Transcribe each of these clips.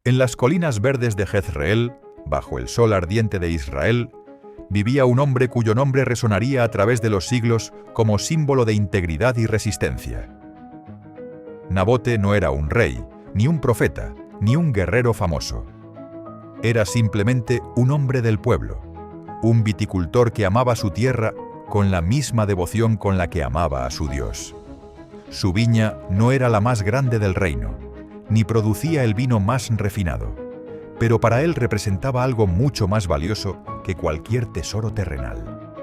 En las colinas verdes de Jezreel, bajo el sol ardiente de Israel, vivía un hombre cuyo nombre resonaría a través de los siglos como símbolo de integridad y resistencia. Nabote no era un rey, ni un profeta, ni un guerrero famoso. Era simplemente un hombre del pueblo, un viticultor que amaba su tierra con la misma devoción con la que amaba a su Dios. Su viña no era la más grande del reino, ni producía el vino más refinado, pero para él representaba algo mucho más valioso que cualquier tesoro terrenal.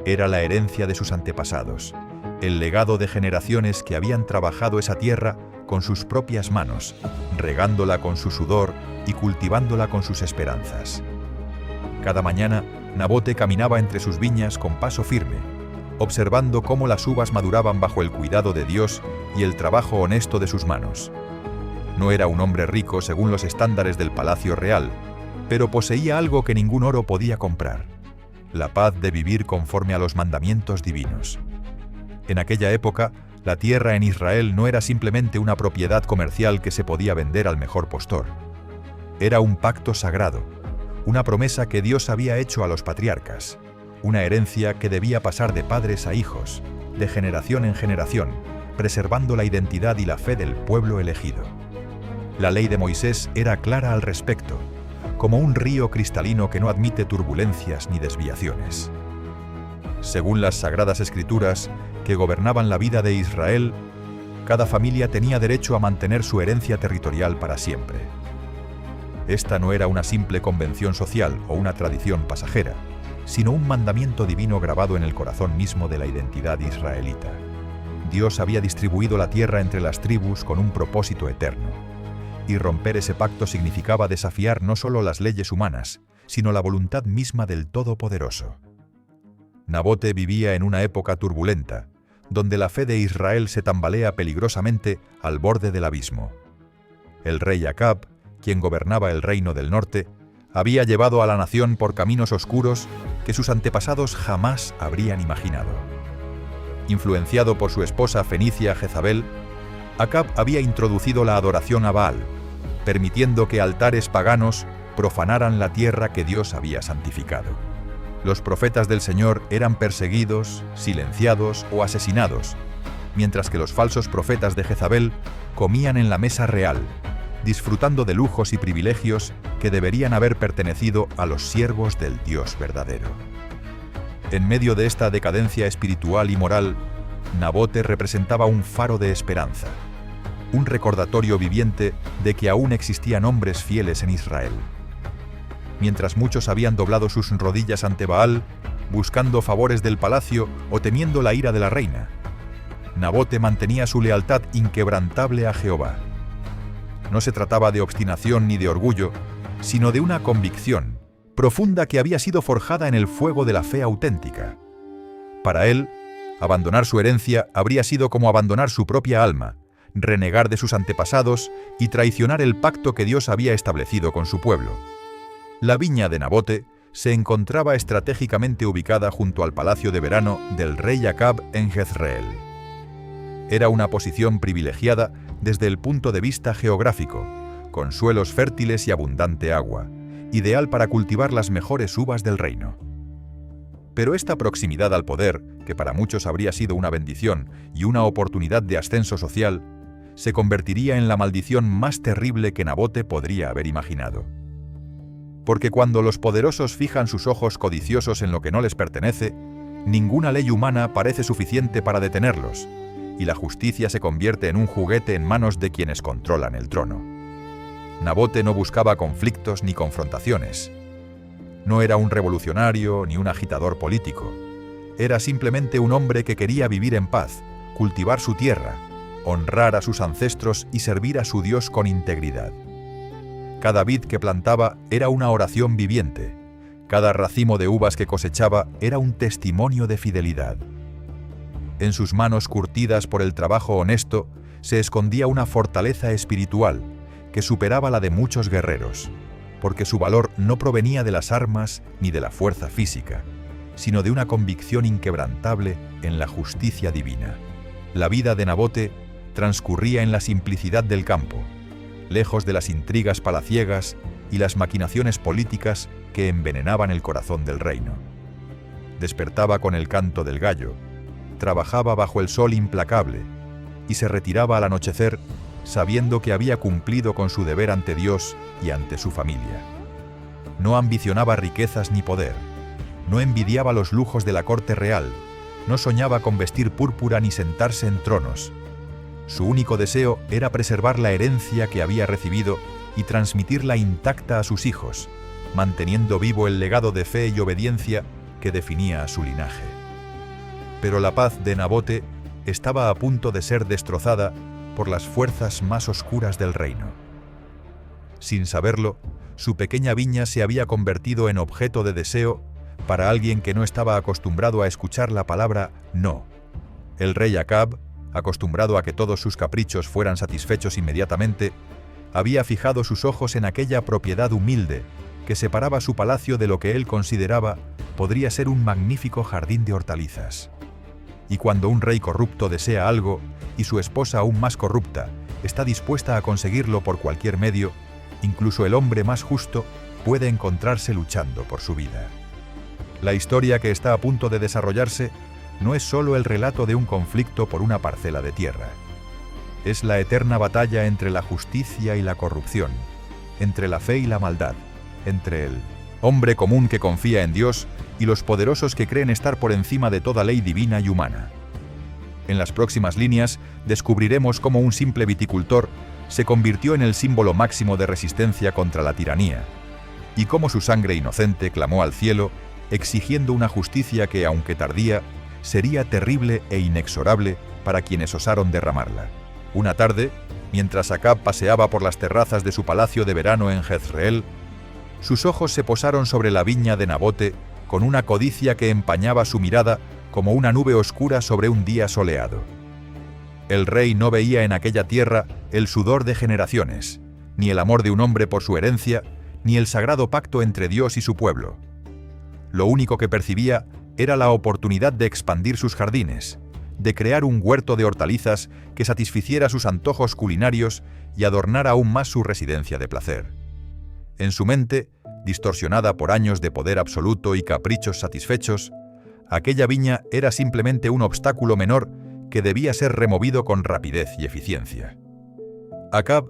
Era la herencia de sus antepasados, el legado de generaciones que habían trabajado esa tierra con sus propias manos, regándola con su sudor y cultivándola con sus esperanzas. Cada mañana, Nabote caminaba entre sus viñas con paso firme, observando cómo las uvas maduraban bajo el cuidado de Dios y el trabajo honesto de sus manos. No era un hombre rico según los estándares del palacio real, pero poseía algo que ningún oro podía comprar: la paz de vivir conforme a los mandamientos divinos. En aquella época, la tierra en Israel no era simplemente una propiedad comercial que se podía vender al mejor postor. Era un pacto sagrado, una promesa que Dios había hecho a los patriarcas, una herencia que debía pasar de padres a hijos, de generación en generación, preservando la identidad y la fe del pueblo elegido. La ley de Moisés era clara al respecto, como un río cristalino que no admite turbulencias ni desviaciones. Según las Sagradas Escrituras, que gobernaban la vida de Israel, cada familia tenía derecho a mantener su herencia territorial para siempre. Esta no era una simple convención social o una tradición pasajera, sino un mandamiento divino grabado en el corazón mismo de la identidad israelita. Dios había distribuido la tierra entre las tribus con un propósito eterno, y romper ese pacto significaba desafiar no solo las leyes humanas, sino la voluntad misma del Todopoderoso. Nabote vivía en una época turbulenta, donde la fe de Israel se tambalea peligrosamente al borde del abismo. El rey Acab, quien gobernaba el reino del norte, había llevado a la nación por caminos oscuros que sus antepasados jamás habrían imaginado. Influenciado por su esposa fenicia Jezabel, Acab había introducido la adoración a Baal, permitiendo que altares paganos profanaran la tierra que Dios había santificado. Los profetas del Señor eran perseguidos, silenciados o asesinados, mientras que los falsos profetas de Jezabel comían en la mesa real, disfrutando de lujos y privilegios que deberían haber pertenecido a los siervos del Dios verdadero. En medio de esta decadencia espiritual y moral, Nabote representaba un faro de esperanza, un recordatorio viviente de que aún existían hombres fieles en Israel. Mientras muchos habían doblado sus rodillas ante Baal, buscando favores del palacio o temiendo la ira de la reina, Nabote mantenía su lealtad inquebrantable a Jehová. No se trataba de obstinación ni de orgullo, sino de una convicción profunda que había sido forjada en el fuego de la fe auténtica. Para él, abandonar su herencia habría sido como abandonar su propia alma, renegar de sus antepasados y traicionar el pacto que Dios había establecido con su pueblo. La viña de Nabote se encontraba estratégicamente ubicada junto al palacio de verano del rey Acab en Jezreel. Era una posición privilegiada desde el punto de vista geográfico, con suelos fértiles y abundante agua, ideal para cultivar las mejores uvas del reino. Pero esta proximidad al poder, que para muchos habría sido una bendición y una oportunidad de ascenso social, se convertiría en la maldición más terrible que Nabote podría haber imaginado. Porque cuando los poderosos fijan sus ojos codiciosos en lo que no les pertenece, ninguna ley humana parece suficiente para detenerlos, y la justicia se convierte en un juguete en manos de quienes controlan el trono. Nabote no buscaba conflictos ni confrontaciones. No era un revolucionario ni un agitador político. Era simplemente un hombre que quería vivir en paz, cultivar su tierra, honrar a sus ancestros y servir a su Dios con integridad. Cada vid que plantaba era una oración viviente. Cada racimo de uvas que cosechaba era un testimonio de fidelidad. En sus manos curtidas por el trabajo honesto se escondía una fortaleza espiritual que superaba la de muchos guerreros, porque su valor no provenía de las armas ni de la fuerza física, sino de una convicción inquebrantable en la justicia divina. La vida de Nabote transcurría en la simplicidad del campo, lejos de las intrigas palaciegas y las maquinaciones políticas que envenenaban el corazón del reino. Despertaba con el canto del gallo, trabajaba bajo el sol implacable y se retiraba al anochecer sabiendo que había cumplido con su deber ante Dios y ante su familia. No ambicionaba riquezas ni poder, no envidiaba los lujos de la corte real, no soñaba con vestir púrpura ni sentarse en tronos. Su único deseo era preservar la herencia que había recibido y transmitirla intacta a sus hijos, manteniendo vivo el legado de fe y obediencia que definía a su linaje. Pero la paz de Nabote estaba a punto de ser destrozada por las fuerzas más oscuras del reino. Sin saberlo, su pequeña viña se había convertido en objeto de deseo para alguien que no estaba acostumbrado a escuchar la palabra no. El rey Acab, acostumbrado a que todos sus caprichos fueran satisfechos inmediatamente, había fijado sus ojos en aquella propiedad humilde que separaba su palacio de lo que él consideraba podría ser un magnífico jardín de hortalizas. Y cuando un rey corrupto desea algo y su esposa aún más corrupta está dispuesta a conseguirlo por cualquier medio, incluso el hombre más justo puede encontrarse luchando por su vida. La historia que está a punto de desarrollarse no es solo el relato de un conflicto por una parcela de tierra. Es la eterna batalla entre la justicia y la corrupción, entre la fe y la maldad, entre el hombre común que confía en Dios y los poderosos que creen estar por encima de toda ley divina y humana. En las próximas líneas descubriremos cómo un simple viticultor se convirtió en el símbolo máximo de resistencia contra la tiranía, y cómo su sangre inocente clamó al cielo, exigiendo una justicia que, aunque tardía, sería terrible e inexorable para quienes osaron derramarla. Una tarde, mientras Acab paseaba por las terrazas de su palacio de verano en Jezreel, sus ojos se posaron sobre la viña de Nabote con una codicia que empañaba su mirada como una nube oscura sobre un día soleado. El rey no veía en aquella tierra el sudor de generaciones, ni el amor de un hombre por su herencia, ni el sagrado pacto entre Dios y su pueblo. Lo único que percibía era la oportunidad de expandir sus jardines, de crear un huerto de hortalizas que satisficiera sus antojos culinarios y adornara aún más su residencia de placer. En su mente, distorsionada por años de poder absoluto y caprichos satisfechos, aquella viña era simplemente un obstáculo menor que debía ser removido con rapidez y eficiencia. Acab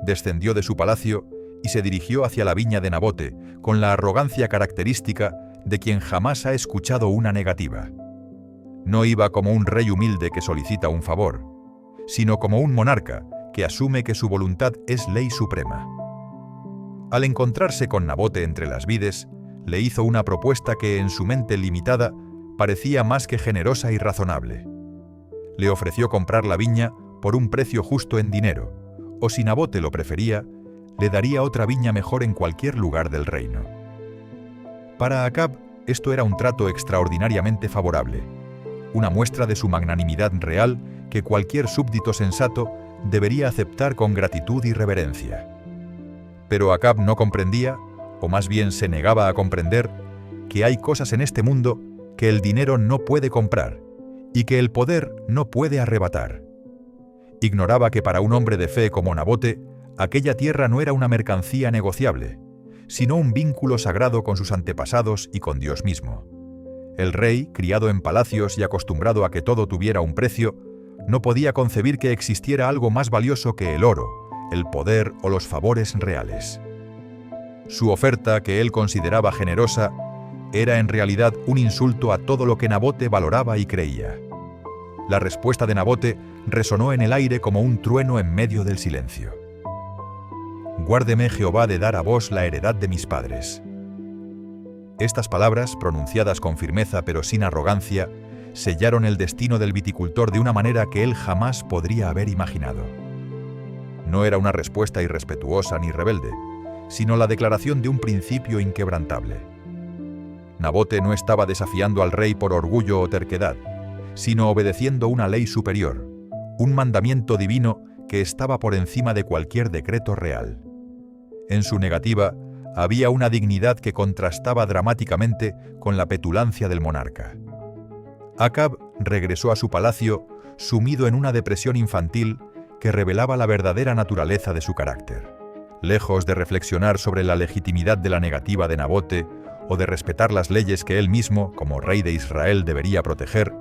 descendió de su palacio y se dirigió hacia la viña de Nabote con la arrogancia característica de quien jamás ha escuchado una negativa. No iba como un rey humilde que solicita un favor, sino como un monarca que asume que su voluntad es ley suprema. Al encontrarse con Nabote entre las vides, le hizo una propuesta que en su mente limitada parecía más que generosa y razonable. Le ofreció comprar la viña por un precio justo en dinero, o si Nabote lo prefería, le daría otra viña mejor en cualquier lugar del reino. Para Acab, esto era un trato extraordinariamente favorable, una muestra de su magnanimidad real que cualquier súbdito sensato debería aceptar con gratitud y reverencia. Pero Acab no comprendía, o más bien se negaba a comprender, que hay cosas en este mundo que el dinero no puede comprar y que el poder no puede arrebatar. Ignoraba que para un hombre de fe como Nabote, aquella tierra no era una mercancía negociable, sino un vínculo sagrado con sus antepasados y con Dios mismo. El rey, criado en palacios y acostumbrado a que todo tuviera un precio, no podía concebir que existiera algo más valioso que el oro, el poder o los favores reales. Su oferta, que él consideraba generosa, era en realidad un insulto a todo lo que Nabote valoraba y creía. La respuesta de Nabote resonó en el aire como un trueno en medio del silencio. «Guárdeme Jehová de dar a vos la heredad de mis padres». Estas palabras, pronunciadas con firmeza pero sin arrogancia, sellaron el destino del viticultor de una manera que él jamás podría haber imaginado. No era una respuesta irrespetuosa ni rebelde, sino la declaración de un principio inquebrantable. Nabote no estaba desafiando al rey por orgullo o terquedad, sino obedeciendo una ley superior, un mandamiento divino que estaba por encima de cualquier decreto real. En su negativa, había una dignidad que contrastaba dramáticamente con la petulancia del monarca. Acab regresó a su palacio sumido en una depresión infantil que revelaba la verdadera naturaleza de su carácter. Lejos de reflexionar sobre la legitimidad de la negativa de Nabote o de respetar las leyes que él mismo, como rey de Israel, debería proteger,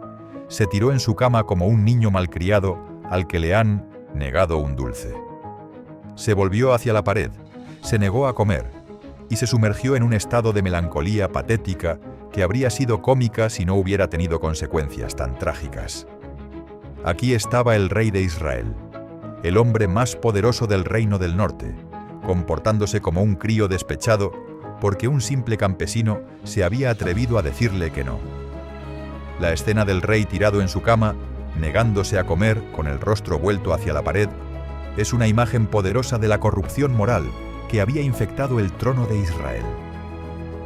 se tiró en su cama como un niño malcriado al que le han negado un dulce. Se volvió hacia la pared, se negó a comer y se sumergió en un estado de melancolía patética que habría sido cómica si no hubiera tenido consecuencias tan trágicas. Aquí estaba el rey de Israel, el hombre más poderoso del reino del norte, comportándose como un crío despechado porque un simple campesino se había atrevido a decirle que no. La escena del rey tirado en su cama, negándose a comer con el rostro vuelto hacia la pared, es una imagen poderosa de la corrupción moral que había infectado el trono de Israel.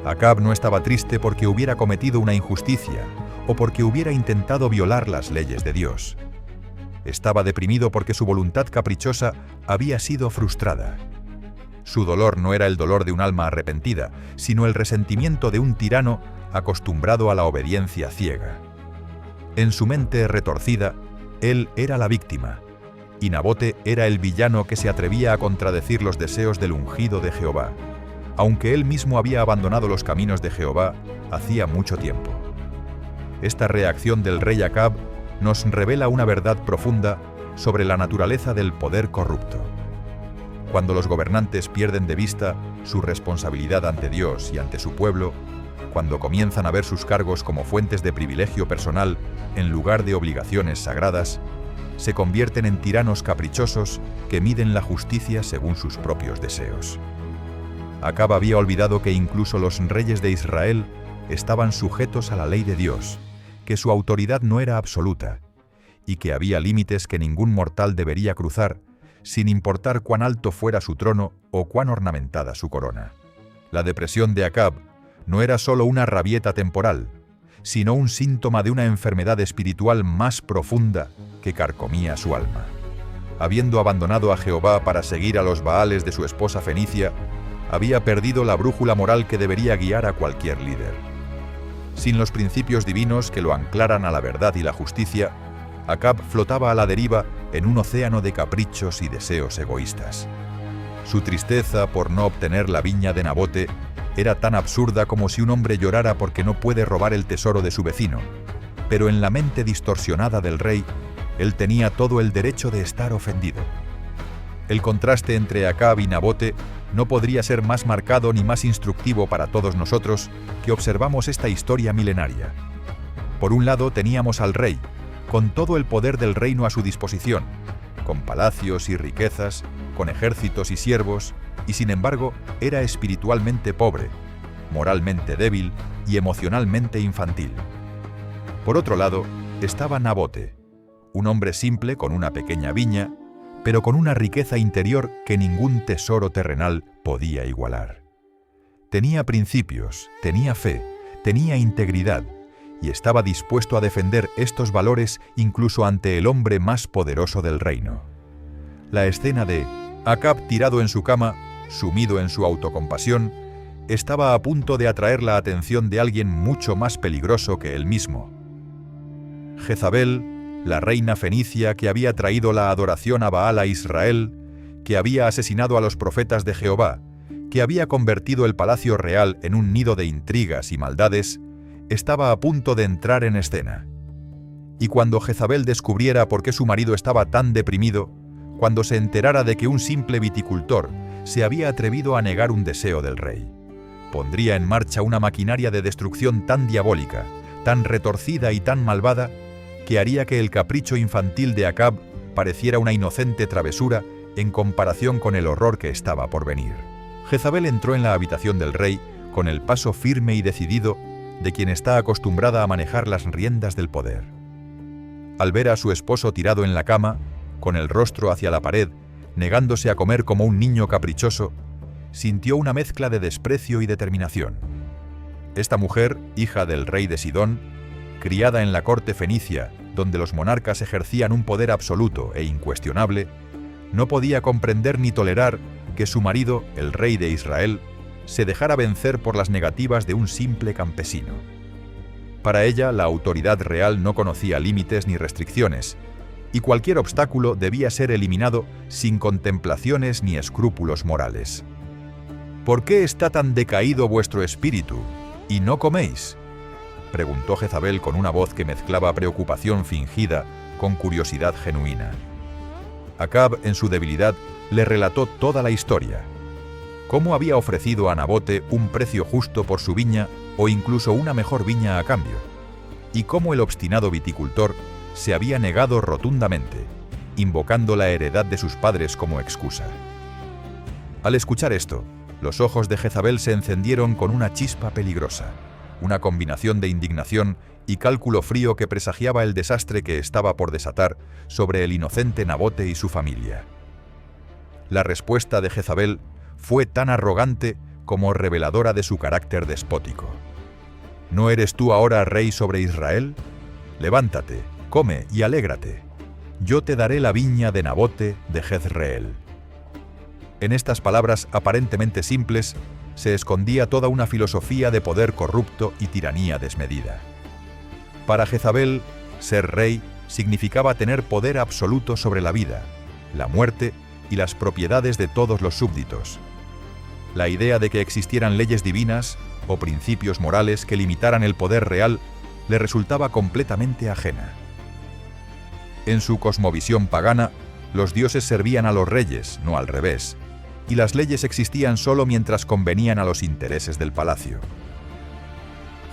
Acab no estaba triste porque hubiera cometido una injusticia o porque hubiera intentado violar las leyes de Dios. Estaba deprimido porque su voluntad caprichosa había sido frustrada. Su dolor no era el dolor de un alma arrepentida, sino el resentimiento de un tirano acostumbrado a la obediencia ciega. En su mente retorcida, él era la víctima, y Nabote era el villano que se atrevía a contradecir los deseos del ungido de Jehová, aunque él mismo había abandonado los caminos de Jehová hacía mucho tiempo. Esta reacción del rey Acab nos revela una verdad profunda sobre la naturaleza del poder corrupto. Cuando los gobernantes pierden de vista su responsabilidad ante Dios y ante su pueblo, cuando comienzan a ver sus cargos como fuentes de privilegio personal en lugar de obligaciones sagradas, se convierten en tiranos caprichosos que miden la justicia según sus propios deseos. Acab había olvidado que incluso los reyes de Israel estaban sujetos a la ley de Dios, que su autoridad no era absoluta, y que había límites que ningún mortal debería cruzar, sin importar cuán alto fuera su trono o cuán ornamentada su corona. La depresión de Acab no era solo una rabieta temporal, sino un síntoma de una enfermedad espiritual más profunda que carcomía su alma. Habiendo abandonado a Jehová para seguir a los Baales de su esposa fenicia, había perdido la brújula moral que debería guiar a cualquier líder. Sin los principios divinos que lo anclaran a la verdad y la justicia, Acab flotaba a la deriva en un océano de caprichos y deseos egoístas. Su tristeza por no obtener la viña de Nabote era tan absurda como si un hombre llorara porque no puede robar el tesoro de su vecino, pero en la mente distorsionada del rey, él tenía todo el derecho de estar ofendido. El contraste entre Acab y Nabote no podría ser más marcado ni más instructivo para todos nosotros que observamos esta historia milenaria. Por un lado teníamos al rey, con todo el poder del reino a su disposición, con palacios y riquezas, con ejércitos y siervos, y sin embargo era espiritualmente pobre, moralmente débil y emocionalmente infantil. Por otro lado, estaba Nabote, un hombre simple con una pequeña viña, pero con una riqueza interior que ningún tesoro terrenal podía igualar. Tenía principios, tenía fe, tenía integridad, y estaba dispuesto a defender estos valores incluso ante el hombre más poderoso del reino. La escena de Acab tirado en su cama, sumido en su autocompasión, estaba a punto de atraer la atención de alguien mucho más peligroso que él mismo. Jezabel, la reina fenicia que había traído la adoración a Baal a Israel, que había asesinado a los profetas de Jehová, que había convertido el palacio real en un nido de intrigas y maldades, estaba a punto de entrar en escena. Y cuando Jezabel descubriera por qué su marido estaba tan deprimido, cuando se enterara de que un simple viticultor se había atrevido a negar un deseo del rey, pondría en marcha una maquinaria de destrucción tan diabólica, tan retorcida y tan malvada, que haría que el capricho infantil de Acab pareciera una inocente travesura en comparación con el horror que estaba por venir. Jezabel entró en la habitación del rey con el paso firme y decidido de quien está acostumbrada a manejar las riendas del poder. Al ver a su esposo tirado en la cama, con el rostro hacia la pared, negándose a comer como un niño caprichoso, sintió una mezcla de desprecio y determinación. Esta mujer, hija del rey de Sidón, criada en la corte fenicia, donde los monarcas ejercían un poder absoluto e incuestionable, no podía comprender ni tolerar que su marido, el rey de Israel, se dejara vencer por las negativas de un simple campesino. Para ella, la autoridad real no conocía límites ni restricciones, y cualquier obstáculo debía ser eliminado sin contemplaciones ni escrúpulos morales. «¿Por qué está tan decaído vuestro espíritu, y no coméis?», preguntó Jezabel con una voz que mezclaba preocupación fingida con curiosidad genuina. Acab, en su debilidad, le relató toda la historia. Cómo había ofrecido a Nabote un precio justo por su viña o incluso una mejor viña a cambio, y cómo el obstinado viticultor se había negado rotundamente, invocando la heredad de sus padres como excusa. Al escuchar esto, los ojos de Jezabel se encendieron con una chispa peligrosa, una combinación de indignación y cálculo frío que presagiaba el desastre que estaba por desatar sobre el inocente Nabote y su familia. La respuesta de Jezabel fue tan arrogante como reveladora de su carácter despótico. ¿No eres tú ahora rey sobre Israel? Levántate, come y alégrate. Yo te daré la viña de Nabote de Jezreel. En estas palabras aparentemente simples se escondía toda una filosofía de poder corrupto y tiranía desmedida. Para Jezabel, ser rey significaba tener poder absoluto sobre la vida, la muerte y las propiedades de todos los súbditos. La idea de que existieran leyes divinas o principios morales que limitaran el poder real le resultaba completamente ajena. En su cosmovisión pagana, los dioses servían a los reyes, no al revés, y las leyes existían solo mientras convenían a los intereses del palacio.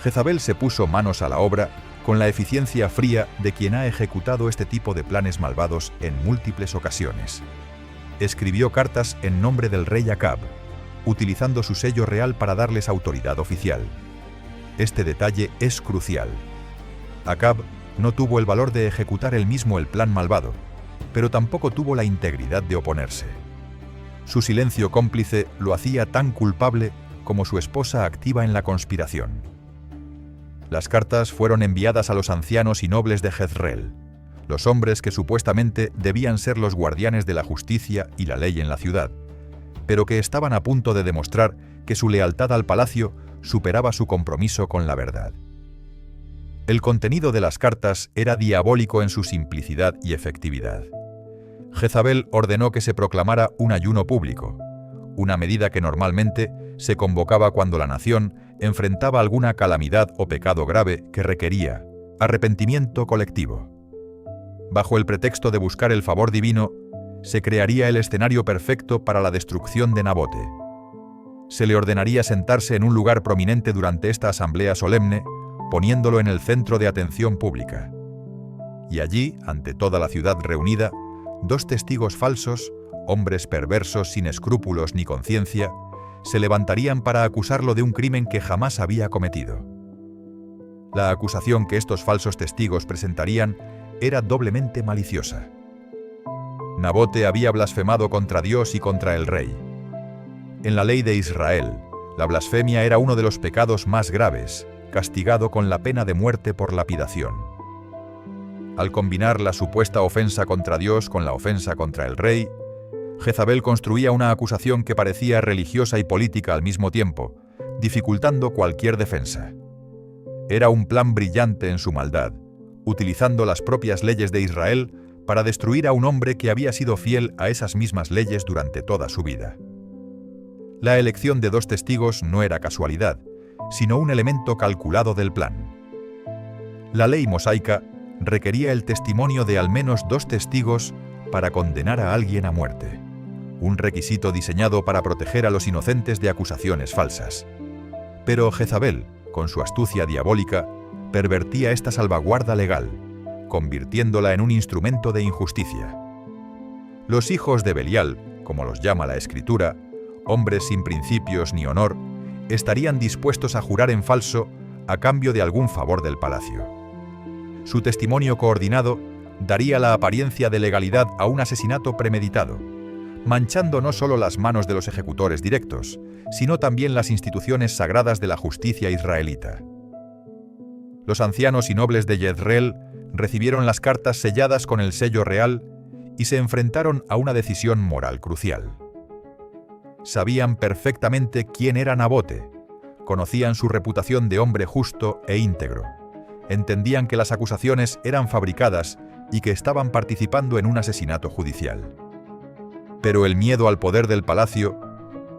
Jezabel se puso manos a la obra con la eficiencia fría de quien ha ejecutado este tipo de planes malvados en múltiples ocasiones. Escribió cartas en nombre del rey Acab, utilizando su sello real para darles autoridad oficial. Este detalle es crucial. Acab no tuvo el valor de ejecutar él mismo el plan malvado, pero tampoco tuvo la integridad de oponerse. Su silencio cómplice lo hacía tan culpable como su esposa activa en la conspiración. Las cartas fueron enviadas a los ancianos y nobles de Jezreel, los hombres que supuestamente debían ser los guardianes de la justicia y la ley en la ciudad, pero que estaban a punto de demostrar que su lealtad al palacio superaba su compromiso con la verdad. El contenido de las cartas era diabólico en su simplicidad y efectividad. Jezabel ordenó que se proclamara un ayuno público, una medida que normalmente se convocaba cuando la nación enfrentaba alguna calamidad o pecado grave que requería arrepentimiento colectivo. Bajo el pretexto de buscar el favor divino, se crearía el escenario perfecto para la destrucción de Nabote. Se le ordenaría sentarse en un lugar prominente durante esta asamblea solemne, poniéndolo en el centro de atención pública. Y allí, ante toda la ciudad reunida, dos testigos falsos, hombres perversos sin escrúpulos ni conciencia, se levantarían para acusarlo de un crimen que jamás había cometido. La acusación que estos falsos testigos presentarían era doblemente maliciosa. Nabote había blasfemado contra Dios y contra el rey. En la ley de Israel, la blasfemia era uno de los pecados más graves, castigado con la pena de muerte por lapidación. Al combinar la supuesta ofensa contra Dios con la ofensa contra el rey, Jezabel construía una acusación que parecía religiosa y política al mismo tiempo, dificultando cualquier defensa. Era un plan brillante en su maldad, utilizando las propias leyes de Israel para destruir a un hombre que había sido fiel a esas mismas leyes durante toda su vida. La elección de dos testigos no era casualidad, sino un elemento calculado del plan. La ley mosaica requería el testimonio de al menos dos testigos para condenar a alguien a muerte, un requisito diseñado para proteger a los inocentes de acusaciones falsas. Pero Jezabel, con su astucia diabólica, pervertía esta salvaguarda legal, convirtiéndola en un instrumento de injusticia. Los hijos de Belial, como los llama la Escritura, hombres sin principios ni honor, estarían dispuestos a jurar en falso a cambio de algún favor del palacio. Su testimonio coordinado daría la apariencia de legalidad a un asesinato premeditado, manchando no solo las manos de los ejecutores directos, sino también las instituciones sagradas de la justicia israelita. Los ancianos y nobles de Jezreel recibieron las cartas selladas con el sello real y se enfrentaron a una decisión moral crucial. Sabían perfectamente quién era Nabote, conocían su reputación de hombre justo e íntegro, entendían que las acusaciones eran fabricadas y que estaban participando en un asesinato judicial. Pero el miedo al poder del palacio,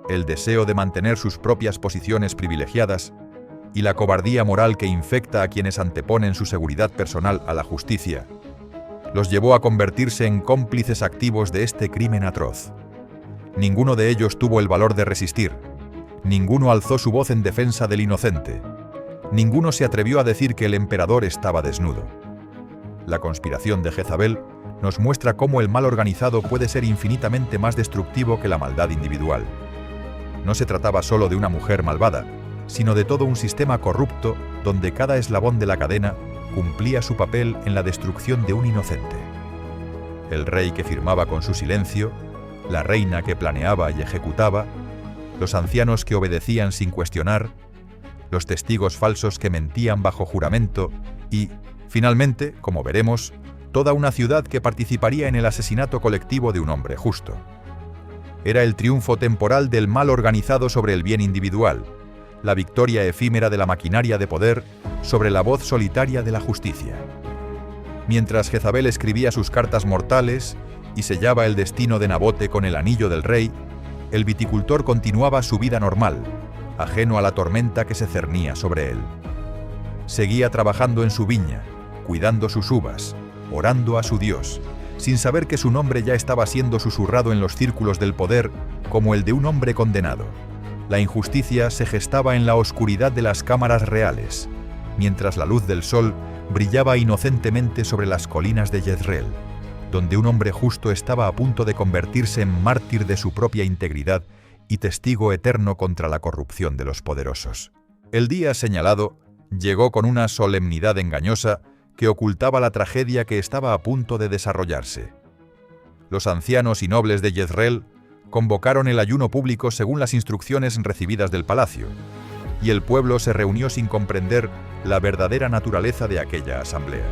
el deseo de mantener sus propias posiciones privilegiadas y la cobardía moral que infecta a quienes anteponen su seguridad personal a la justicia, los llevó a convertirse en cómplices activos de este crimen atroz. Ninguno de ellos tuvo el valor de resistir, ninguno alzó su voz en defensa del inocente, ninguno se atrevió a decir que el emperador estaba desnudo. La conspiración de Jezabel nos muestra cómo el mal organizado puede ser infinitamente más destructivo que la maldad individual. No se trataba solo de una mujer malvada, sino de todo un sistema corrupto donde cada eslabón de la cadena cumplía su papel en la destrucción de un inocente. El rey que firmaba con su silencio, la reina que planeaba y ejecutaba, los ancianos que obedecían sin cuestionar, los testigos falsos que mentían bajo juramento y, finalmente, como veremos, toda una ciudad que participaría en el asesinato colectivo de un hombre justo. Era el triunfo temporal del mal organizado sobre el bien individual, la victoria efímera de la maquinaria de poder sobre la voz solitaria de la justicia. Mientras Jezabel escribía sus cartas mortales y sellaba el destino de Nabote con el anillo del rey, el viticultor continuaba su vida normal, ajeno a la tormenta que se cernía sobre él. Seguía trabajando en su viña, cuidando sus uvas, orando a su Dios, sin saber que su nombre ya estaba siendo susurrado en los círculos del poder como el de un hombre condenado. La injusticia se gestaba en la oscuridad de las cámaras reales, mientras la luz del sol brillaba inocentemente sobre las colinas de Jezreel, donde un hombre justo estaba a punto de convertirse en mártir de su propia integridad y testigo eterno contra la corrupción de los poderosos. El día señalado llegó con una solemnidad engañosa que ocultaba la tragedia que estaba a punto de desarrollarse. Los ancianos y nobles de Jezreel convocaron el ayuno público según las instrucciones recibidas del palacio, y el pueblo se reunió sin comprender la verdadera naturaleza de aquella asamblea.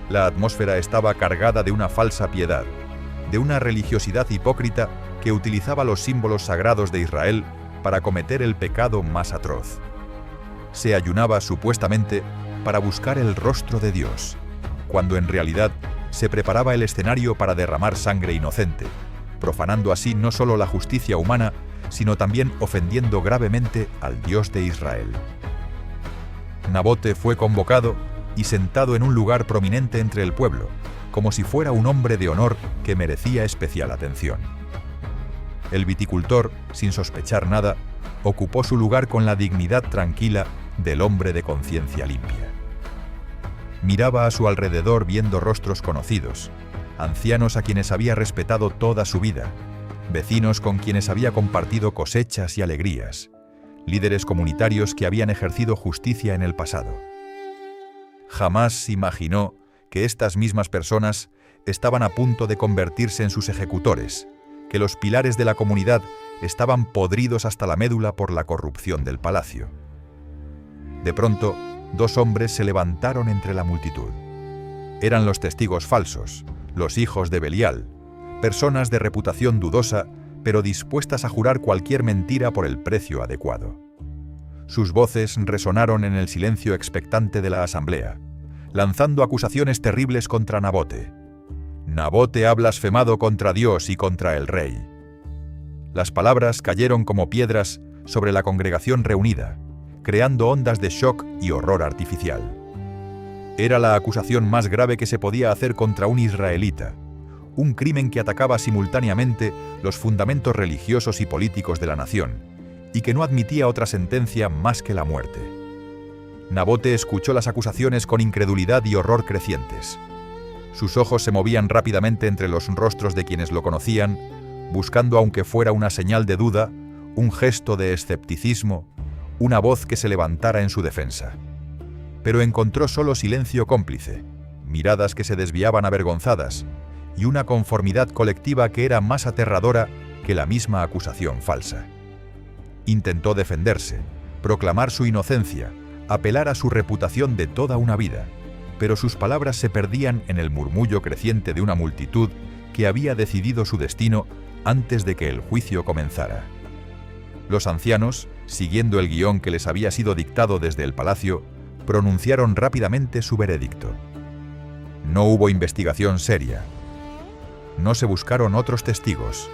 La atmósfera estaba cargada de una falsa piedad, de una religiosidad hipócrita que utilizaba los símbolos sagrados de Israel para cometer el pecado más atroz. Se ayunaba supuestamente para buscar el rostro de Dios, cuando en realidad se preparaba el escenario para derramar sangre inocente, profanando así no solo la justicia humana, sino también ofendiendo gravemente al Dios de Israel. Nabote fue convocado y sentado en un lugar prominente entre el pueblo, como si fuera un hombre de honor que merecía especial atención. El viticultor, sin sospechar nada, ocupó su lugar con la dignidad tranquila del hombre de conciencia limpia. Miraba a su alrededor viendo rostros conocidos, ancianos a quienes había respetado toda su vida, vecinos con quienes había compartido cosechas y alegrías, líderes comunitarios que habían ejercido justicia en el pasado. Jamás imaginó que estas mismas personas estaban a punto de convertirse en sus ejecutores, que los pilares de la comunidad estaban podridos hasta la médula por la corrupción del palacio. De pronto, dos hombres se levantaron entre la multitud. Eran los testigos falsos, los hijos de Belial, personas de reputación dudosa, pero dispuestas a jurar cualquier mentira por el precio adecuado. Sus voces resonaron en el silencio expectante de la asamblea, lanzando acusaciones terribles contra Nabote. Nabote ha blasfemado contra Dios y contra el rey. Las palabras cayeron como piedras sobre la congregación reunida, creando ondas de shock y horror artificial. Era la acusación más grave que se podía hacer contra un israelita, un crimen que atacaba simultáneamente los fundamentos religiosos y políticos de la nación, y que no admitía otra sentencia más que la muerte. Nabote escuchó las acusaciones con incredulidad y horror crecientes. Sus ojos se movían rápidamente entre los rostros de quienes lo conocían, buscando, aunque fuera una señal de duda, un gesto de escepticismo, una voz que se levantara en su defensa. Pero encontró solo silencio cómplice, miradas que se desviaban avergonzadas, y una conformidad colectiva que era más aterradora que la misma acusación falsa. Intentó defenderse, proclamar su inocencia, apelar a su reputación de toda una vida, pero sus palabras se perdían en el murmullo creciente de una multitud que había decidido su destino antes de que el juicio comenzara. Los ancianos, siguiendo el guión que les había sido dictado desde el palacio, pronunciaron rápidamente su veredicto. No hubo investigación seria. No se buscaron otros testigos.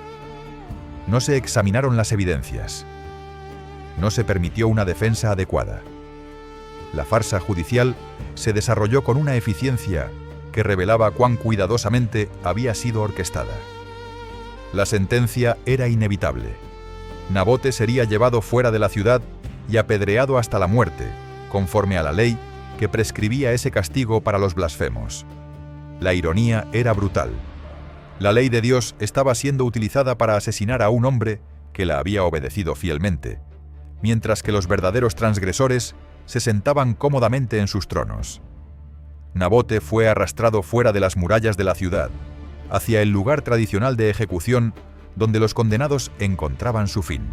No se examinaron las evidencias. No se permitió una defensa adecuada. La farsa judicial se desarrolló con una eficiencia que revelaba cuán cuidadosamente había sido orquestada. La sentencia era inevitable. Nabote sería llevado fuera de la ciudad y apedreado hasta la muerte, conforme a la ley que prescribía ese castigo para los blasfemos. La ironía era brutal. La ley de Dios estaba siendo utilizada para asesinar a un hombre que la había obedecido fielmente, mientras que los verdaderos transgresores se sentaban cómodamente en sus tronos. Nabote fue arrastrado fuera de las murallas de la ciudad, hacia el lugar tradicional de ejecución donde los condenados encontraban su fin.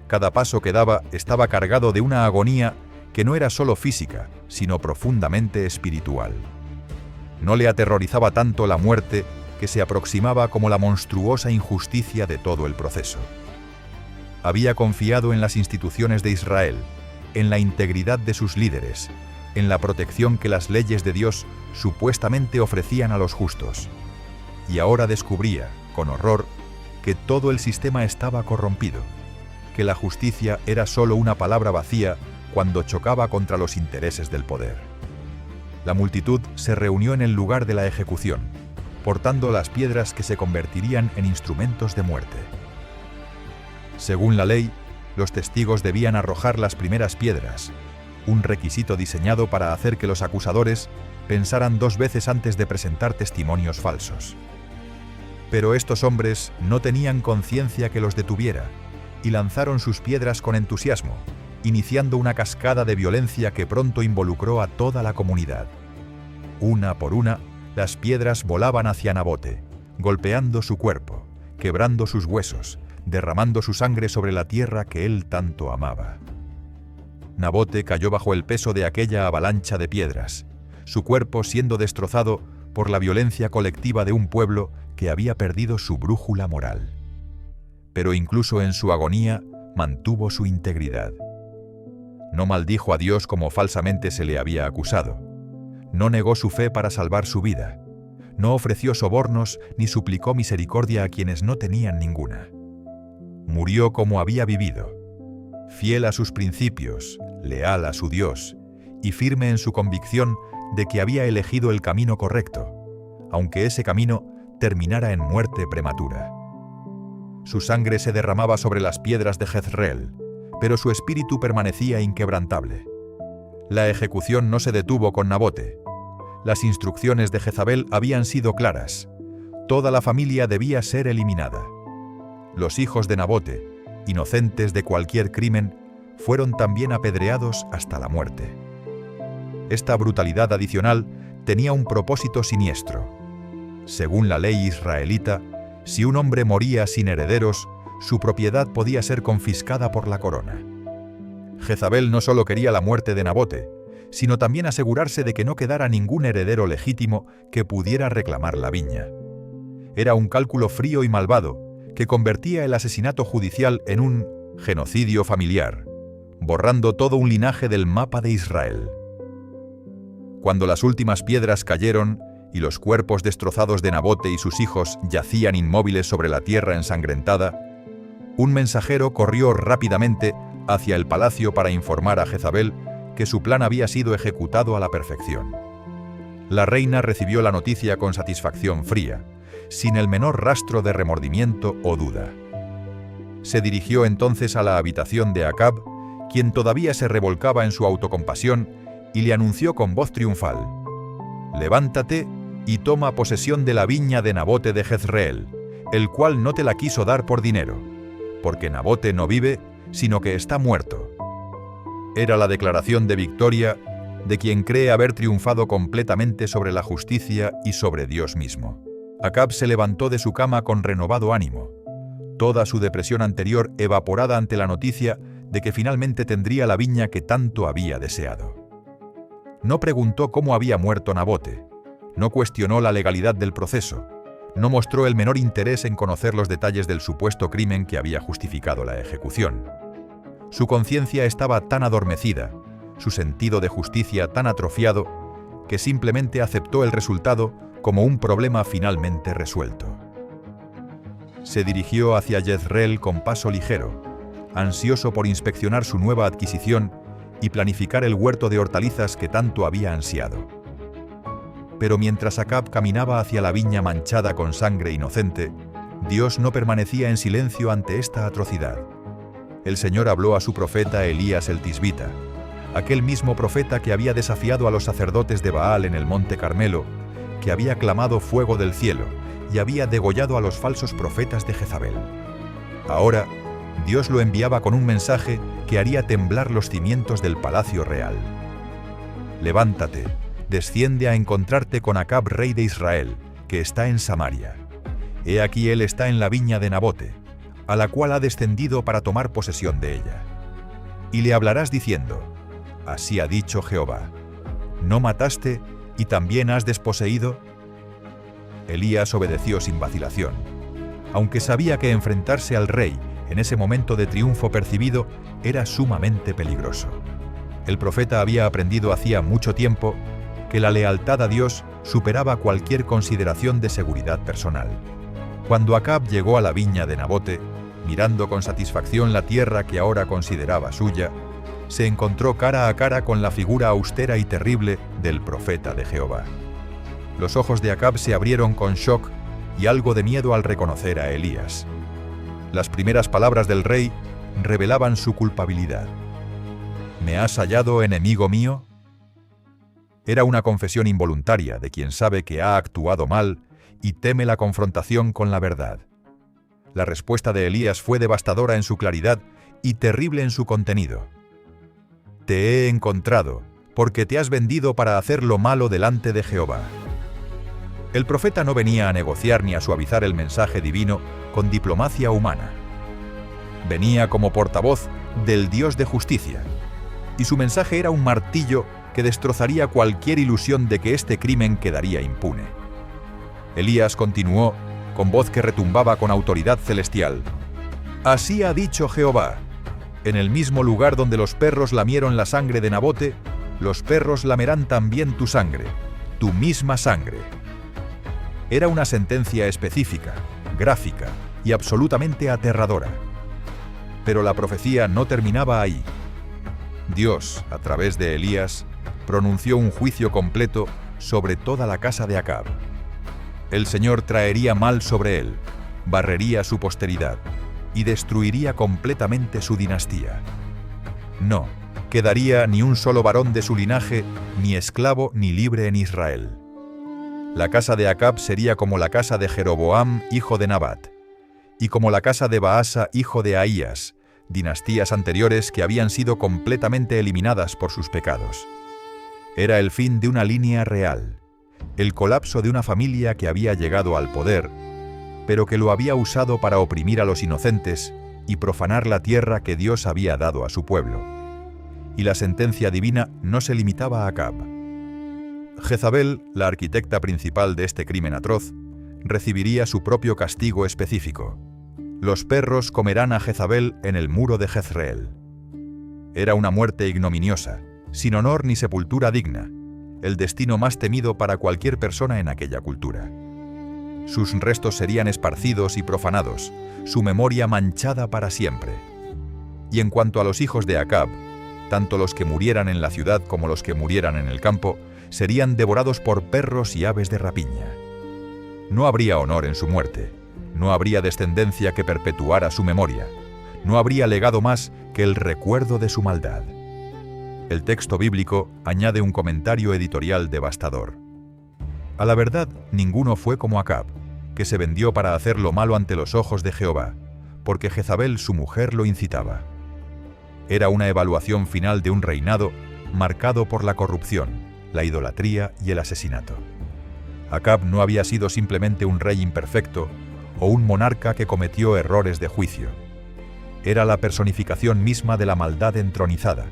Cada paso que daba estaba cargado de una agonía que no era solo física, sino profundamente espiritual. No le aterrorizaba tanto la muerte que se aproximaba como la monstruosa injusticia de todo el proceso. Había confiado en las instituciones de Israel, en la integridad de sus líderes, en la protección que las leyes de Dios supuestamente ofrecían a los justos. Y ahora descubría, con horror, que todo el sistema estaba corrompido, que la justicia era solo una palabra vacía cuando chocaba contra los intereses del poder. La multitud se reunió en el lugar de la ejecución, portando las piedras que se convertirían en instrumentos de muerte. Según la ley, los testigos debían arrojar las primeras piedras, un requisito diseñado para hacer que los acusadores pensaran dos veces antes de presentar testimonios falsos. Pero estos hombres no tenían conciencia que los detuviera y lanzaron sus piedras con entusiasmo, iniciando una cascada de violencia que pronto involucró a toda la comunidad. Una por una, las piedras volaban hacia Nabote, golpeando su cuerpo, quebrando sus huesos, derramando su sangre sobre la tierra que él tanto amaba. Nabote cayó bajo el peso de aquella avalancha de piedras, su cuerpo siendo destrozado por la violencia colectiva de un pueblo que había perdido su brújula moral. Pero incluso en su agonía mantuvo su integridad. No maldijo a Dios como falsamente se le había acusado. No negó su fe para salvar su vida. No ofreció sobornos ni suplicó misericordia a quienes no tenían ninguna. Murió como había vivido, fiel a sus principios, leal a su Dios y firme en su convicción de que había elegido el camino correcto, aunque ese camino terminara en muerte prematura. Su sangre se derramaba sobre las piedras de Jezreel, pero su espíritu permanecía inquebrantable. La ejecución no se detuvo con Nabote. Las instrucciones de Jezabel habían sido claras. Toda la familia debía ser eliminada. Los hijos de Nabote, inocentes de cualquier crimen, fueron también apedreados hasta la muerte. Esta brutalidad adicional tenía un propósito siniestro. Según la ley israelita, si un hombre moría sin herederos, su propiedad podía ser confiscada por la corona. Jezabel no solo quería la muerte de Nabote, sino también asegurarse de que no quedara ningún heredero legítimo que pudiera reclamar la viña. Era un cálculo frío y malvado que convertía el asesinato judicial en un genocidio familiar, borrando todo un linaje del mapa de Israel. Cuando las últimas piedras cayeron y los cuerpos destrozados de Nabote y sus hijos yacían inmóviles sobre la tierra ensangrentada, un mensajero corrió rápidamente hacia el palacio para informar a Jezabel que su plan había sido ejecutado a la perfección. La reina recibió la noticia con satisfacción fría, sin el menor rastro de remordimiento o duda. Se dirigió entonces a la habitación de Acab, quien todavía se revolcaba en su autocompasión, y le anunció con voz triunfal: «Levántate y toma posesión de la viña de Nabote de Jezreel, el cual no te la quiso dar por dinero, porque Nabote no vive, sino que está muerto». Era la declaración de victoria de quien cree haber triunfado completamente sobre la justicia y sobre Dios mismo. Acab se levantó de su cama con renovado ánimo, toda su depresión anterior evaporada ante la noticia de que finalmente tendría la viña que tanto había deseado. No preguntó cómo había muerto Nabote, no cuestionó la legalidad del proceso, no mostró el menor interés en conocer los detalles del supuesto crimen que había justificado la ejecución. Su conciencia estaba tan adormecida, su sentido de justicia tan atrofiado, que simplemente aceptó el resultado como un problema finalmente resuelto. Se dirigió hacia Jezreel con paso ligero, ansioso por inspeccionar su nueva adquisición y planificar el huerto de hortalizas que tanto había ansiado. Pero mientras Acab caminaba hacia la viña manchada con sangre inocente, Dios no permanecía en silencio ante esta atrocidad. El Señor habló a su profeta Elías el Tisbita, aquel mismo profeta que había desafiado a los sacerdotes de Baal en el monte Carmelo, que había clamado fuego del cielo y había degollado a los falsos profetas de Jezabel. Ahora, Dios lo enviaba con un mensaje que haría temblar los cimientos del palacio real. Levántate, desciende a encontrarte con Acab, rey de Israel, que está en Samaria. He aquí él está en la viña de Nabote, a la cual ha descendido para tomar posesión de ella. Y le hablarás diciendo: Así ha dicho Jehová, ¿no mataste y también has desposeído? Elías obedeció sin vacilación, aunque sabía que enfrentarse al rey en ese momento de triunfo percibido era sumamente peligroso. El profeta había aprendido hacía mucho tiempo que la lealtad a Dios superaba cualquier consideración de seguridad personal. Cuando Acab llegó a la viña de Nabote, mirando con satisfacción la tierra que ahora consideraba suya, se encontró cara a cara con la figura austera y terrible del profeta de Jehová. Los ojos de Acab se abrieron con shock y algo de miedo al reconocer a Elías. Las primeras palabras del rey revelaban su culpabilidad. ¿Me has hallado, enemigo mío? Era una confesión involuntaria de quien sabe que ha actuado mal y teme la confrontación con la verdad. La respuesta de Elías fue devastadora en su claridad y terrible en su contenido. Te he encontrado, porque te has vendido para hacer lo malo delante de Jehová. El profeta no venía a negociar ni a suavizar el mensaje divino con diplomacia humana. Venía como portavoz del Dios de justicia, y su mensaje era un martillo que destrozaría cualquier ilusión de que este crimen quedaría impune. Elías continuó, con voz que retumbaba con autoridad celestial: Así ha dicho Jehová, en el mismo lugar donde los perros lamieron la sangre de Nabote, los perros lamerán también tu sangre, tu misma sangre. Era una sentencia específica, gráfica y absolutamente aterradora. Pero la profecía no terminaba ahí. Dios, a través de Elías, pronunció un juicio completo sobre toda la casa de Acab. El Señor traería mal sobre él, barrería su posteridad y destruiría completamente su dinastía. No quedaría ni un solo varón de su linaje, ni esclavo ni libre en Israel. La casa de Acab sería como la casa de Jeroboam, hijo de Nabat, y como la casa de Baasa, hijo de Ahías, dinastías anteriores que habían sido completamente eliminadas por sus pecados. Era el fin de una línea real, el colapso de una familia que había llegado al poder, pero que lo había usado para oprimir a los inocentes y profanar la tierra que Dios había dado a su pueblo. Y la sentencia divina no se limitaba a Acab. Jezabel, la arquitecta principal de este crimen atroz, recibiría su propio castigo específico. Los perros comerán a Jezabel en el muro de Jezreel. Era una muerte ignominiosa, sin honor ni sepultura digna, el destino más temido para cualquier persona en aquella cultura. Sus restos serían esparcidos y profanados, su memoria manchada para siempre. Y en cuanto a los hijos de Acab, tanto los que murieran en la ciudad como los que murieran en el campo, serían devorados por perros y aves de rapiña. No habría honor en su muerte, no habría descendencia que perpetuara su memoria, no habría legado más que el recuerdo de su maldad. El texto bíblico añade un comentario editorial devastador. A la verdad, ninguno fue como Acab, que se vendió para hacer lo malo ante los ojos de Jehová, porque Jezabel su mujer lo incitaba. Era una evaluación final de un reinado marcado por la corrupción, la idolatría y el asesinato. Acab no había sido simplemente un rey imperfecto o un monarca que cometió errores de juicio. Era la personificación misma de la maldad entronizada,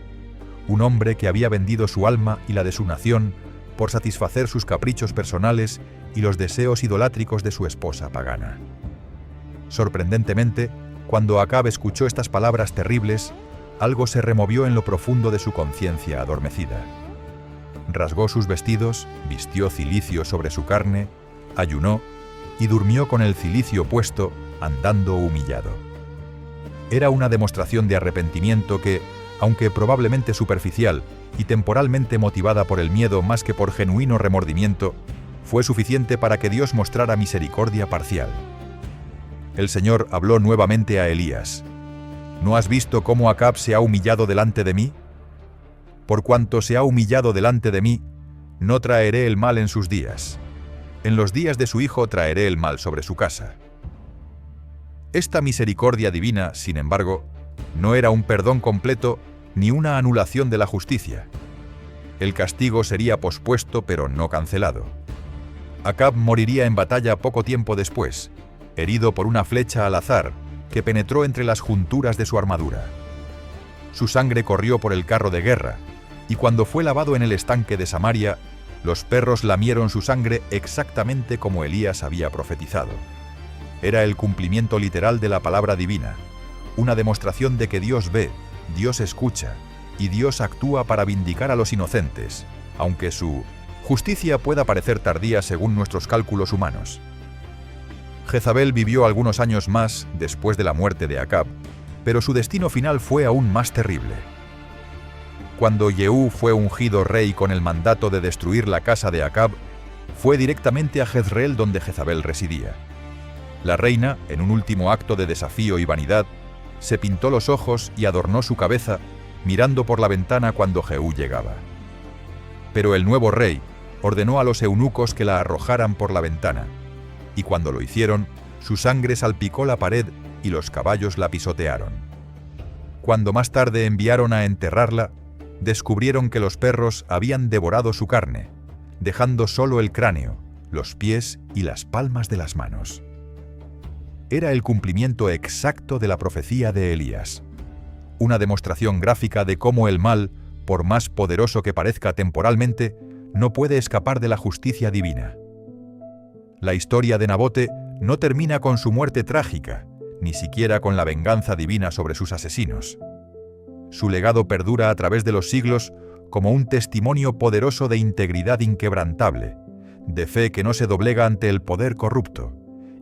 un hombre que había vendido su alma y la de su nación por satisfacer sus caprichos personales y los deseos idolátricos de su esposa pagana. Sorprendentemente, cuando Acab escuchó estas palabras terribles, algo se removió en lo profundo de su conciencia adormecida. rasgó sus vestidos, vistió cilicio sobre su carne, ayunó y durmió con el cilicio puesto, andando humillado. Era una demostración de arrepentimiento que, aunque probablemente superficial y temporalmente motivada por el miedo más que por genuino remordimiento, fue suficiente para que Dios mostrara misericordia parcial. El Señor habló nuevamente a Elías: ¿No has visto cómo Acab se ha humillado delante de mí? Por cuanto se ha humillado delante de mí, no traeré el mal en sus días. En los días de su hijo traeré el mal sobre su casa. Esta misericordia divina, sin embargo, no era un perdón completo ni una anulación de la justicia. El castigo sería pospuesto pero no cancelado. Acab moriría en batalla poco tiempo después, herido por una flecha al azar que penetró entre las junturas de su armadura. Su sangre corrió por el carro de guerra, y cuando fue lavado en el estanque de Samaria, los perros lamieron su sangre exactamente como Elías había profetizado. Era el cumplimiento literal de la palabra divina, una demostración de que Dios ve, Dios escucha y Dios actúa para vindicar a los inocentes, aunque su justicia pueda parecer tardía según nuestros cálculos humanos. Jezabel vivió algunos años más después de la muerte de Acab, pero su destino final fue aún más terrible. Cuando Jehú fue ungido rey con el mandato de destruir la casa de Acab, fue directamente a Jezreel donde Jezabel residía. La reina, en un último acto de desafío y vanidad, se pintó los ojos y adornó su cabeza, mirando por la ventana cuando Jehú llegaba. Pero el nuevo rey ordenó a los eunucos que la arrojaran por la ventana, y cuando lo hicieron, su sangre salpicó la pared y los caballos la pisotearon. Cuando más tarde enviaron a enterrarla, descubrieron que los perros habían devorado su carne, dejando solo el cráneo, los pies y las palmas de las manos. Era el cumplimiento exacto de la profecía de Elías, una demostración gráfica de cómo el mal, por más poderoso que parezca temporalmente, no puede escapar de la justicia divina. La historia de Nabote no termina con su muerte trágica, ni siquiera con la venganza divina sobre sus asesinos. Su legado perdura a través de los siglos como un testimonio poderoso de integridad inquebrantable, de fe que no se doblega ante el poder corrupto,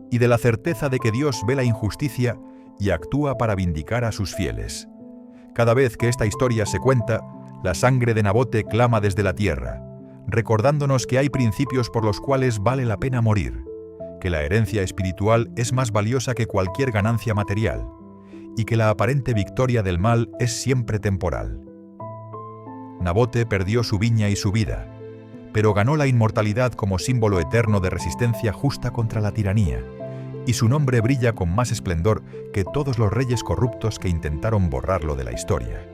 y de la certeza de que Dios ve la injusticia y actúa para vindicar a sus fieles. Cada vez que esta historia se cuenta, la sangre de Nabote clama desde la tierra, recordándonos que hay principios por los cuales vale la pena morir, que la herencia espiritual es más valiosa que cualquier ganancia material, y que la aparente victoria del mal es siempre temporal. Nabote perdió su viña y su vida, pero ganó la inmortalidad como símbolo eterno de resistencia justa contra la tiranía, y su nombre brilla con más esplendor que todos los reyes corruptos que intentaron borrarlo de la historia.